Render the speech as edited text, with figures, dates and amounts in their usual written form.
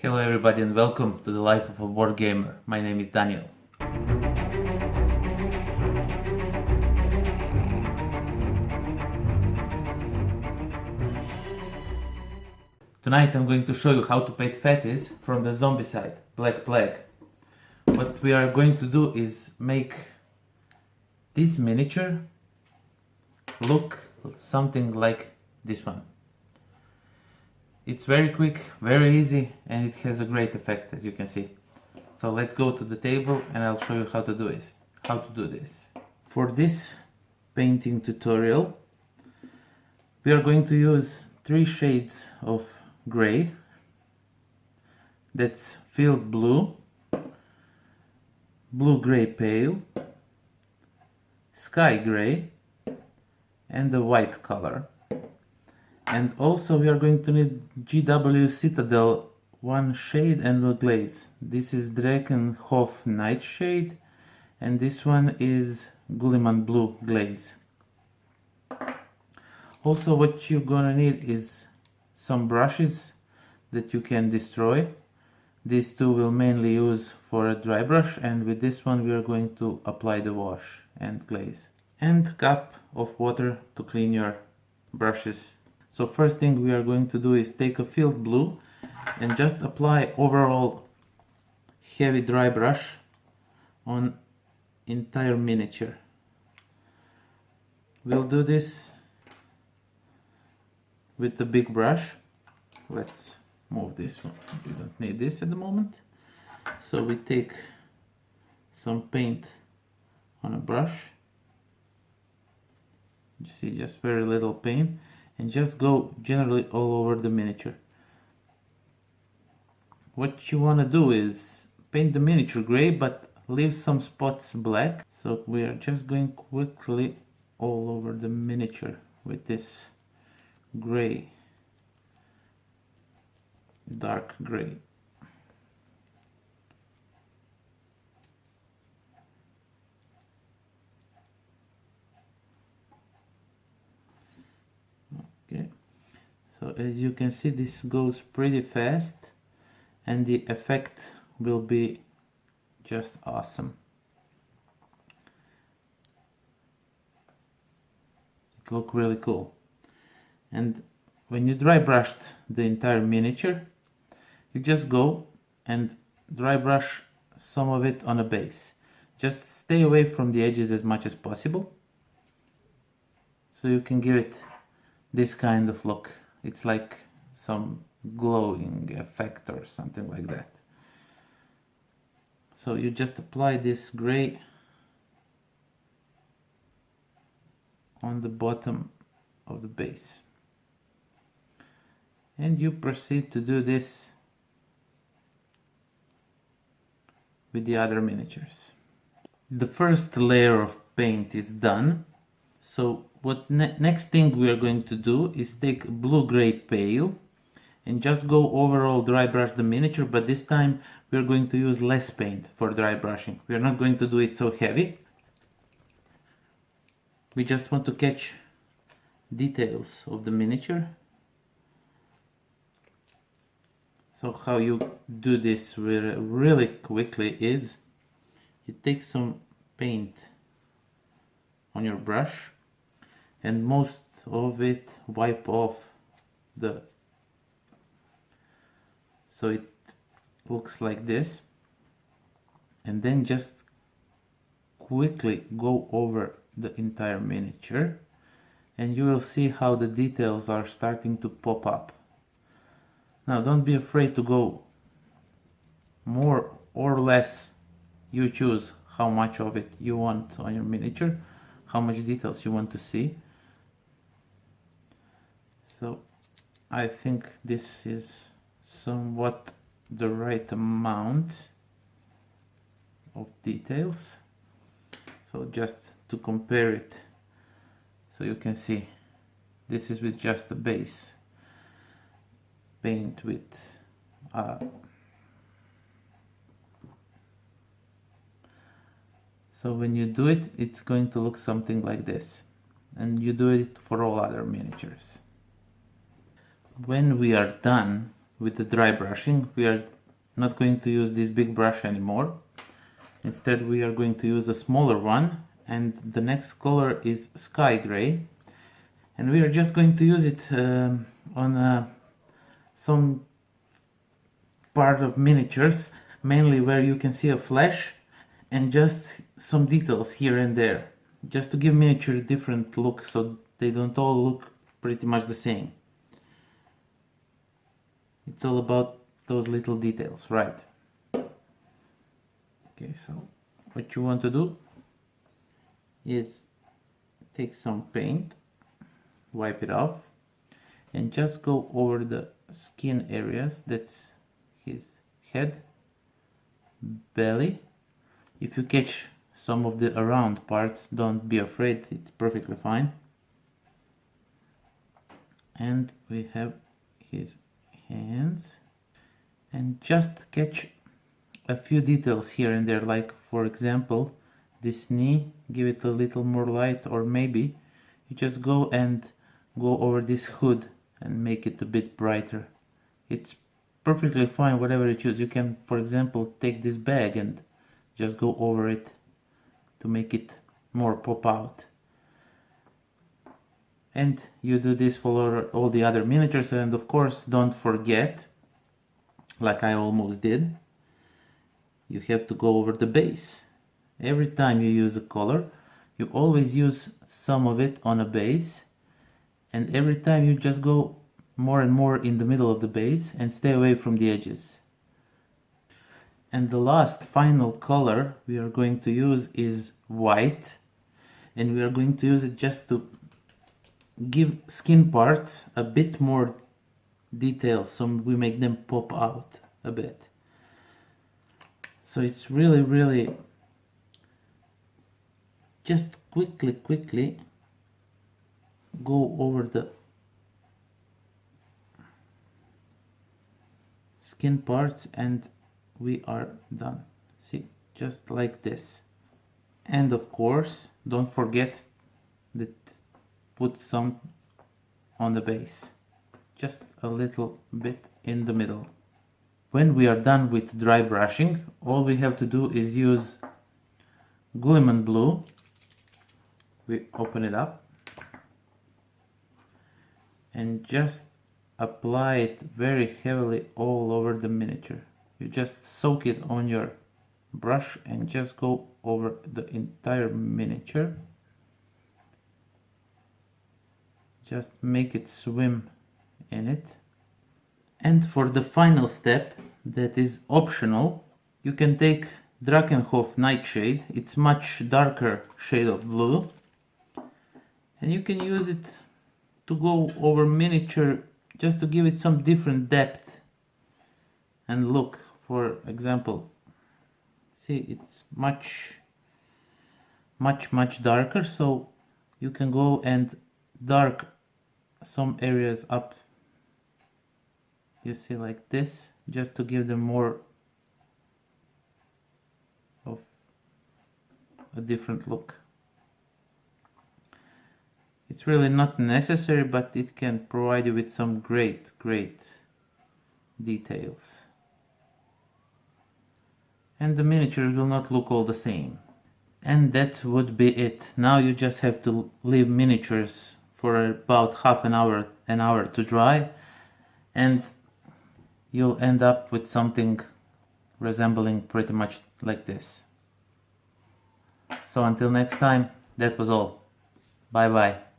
Hello everybody and welcome to the Life of a Board Gamer. My name is Daniel. Tonight I'm going to show you how to paint FATTIES from the Zombicide, Black Plague. What we are going to do is make this miniature look something like this one. It's very quick, very easy, and it has a great effect, as you can see. So let's go to the table and I'll show you how to do this. For this painting tutorial, we are going to use 3 shades of gray. That's field blue, blue gray pale, sky gray, and the white color. And also we are going to need GW Citadel 1 shade and a glaze. This is Drakenhof Nightshade, and this one is Gulliman Blue glaze. Also what you're gonna need is some brushes that you can destroy. These two will mainly use for a dry brush, and with this one we are going to apply the wash and glaze. And cup of water to clean your brushes. So first thing we are going to do is take a field blue and just apply overall heavy dry brush on entire miniature. We'll do this with the big brush. Let's move this one. We don't need this at the moment. So we take some paint on a brush. You see, just very little paint. And just go generally all over the miniature. What you want to do is paint the miniature gray but leave some spots black. So we are just going quickly all over the miniature with this gray, dark gray. Okay, so as you can see, this goes pretty fast and the effect will be just awesome. It looks really cool. And when you dry brushed the entire miniature, you just go and dry brush some of it on a base. Just stay away from the edges as much as possible so you can give it this kind of look. It's like some glowing effect or something like that. So you just apply this gray on the bottom of the base, and you proceed to do this with the other miniatures. The first layer of paint is done. So what next thing we are going to do is take blue gray pale and just go overall dry brush the miniature, but this time we are going to use less paint for dry brushing. We are not going to do it so heavy. We just want to catch details of the miniature. So how you do this really quickly is you take some paint on your brush and most of it wipe off so it looks like this, and then just quickly go over the entire miniature and you will see how the details are starting to pop up. Now don't be afraid to go more or less. You choose how much of it you want on your miniature, how much details you want to see. So I think this is somewhat the right amount of details. So just to compare it, so you can see this is with just the base paint with so when you do it, it's going to look something like this, and you do it for all other miniatures. When we are done with the dry brushing, we are not going to use this big brush anymore. Instead we are going to use a smaller one, and the next color is sky gray, and we are just going to use it on some part of miniatures, mainly where you can see a flash and just some details here and there, just to give miniature a different look so they don't all look pretty much the same. It's all about those little details, right? Okay, so what you want to do is take some paint, wipe it off, and just go over the skin areas. That's his head, belly. If you catch some of the around parts, don't be afraid, it's perfectly fine. And we have his hands, and just catch a few details here and there, like for example this knee, give it a little more light, or maybe you just go over this hood and make it a bit brighter. It's perfectly fine, whatever you choose. You can, for example, take this bag and just go over it to make it more pop out. And you do this for all the other miniatures, and of course don't forget, like I almost did, you have to go over the base. Every time you use a color, you always use some of it on a base, and every time you just go more and more in the middle of the base and stay away from the edges. And the last final color we are going to use is white, and we are going to use it just to give skin parts a bit more detail, so we make them pop out a bit. So it's really just quickly go over the skin parts and we are done. See, just like this. And of course don't forget that put some on the base, just a little bit in the middle. When we are done with dry brushing, all we have to do is use Guilliman blue. We open it up and just apply it very heavily all over the miniature. You just soak it on your brush and just go over the entire miniature. Just make it swim in it. And for the final step, that is optional, you can take Drakenhof Nightshade. It's much darker shade of blue, and you can use it to go over miniature just to give it some different depth and look. For example, see, it's much darker, so you can go and dark some areas up, you see, like this, just to give them more of a different look. It's really not necessary, but it can provide you with some great details. And the miniature will not look all the same. And that would be it. Now you just have to leave miniatures for about half an hour to dry, and you'll end up with something resembling pretty much like this. So until next time, that was all. Bye bye.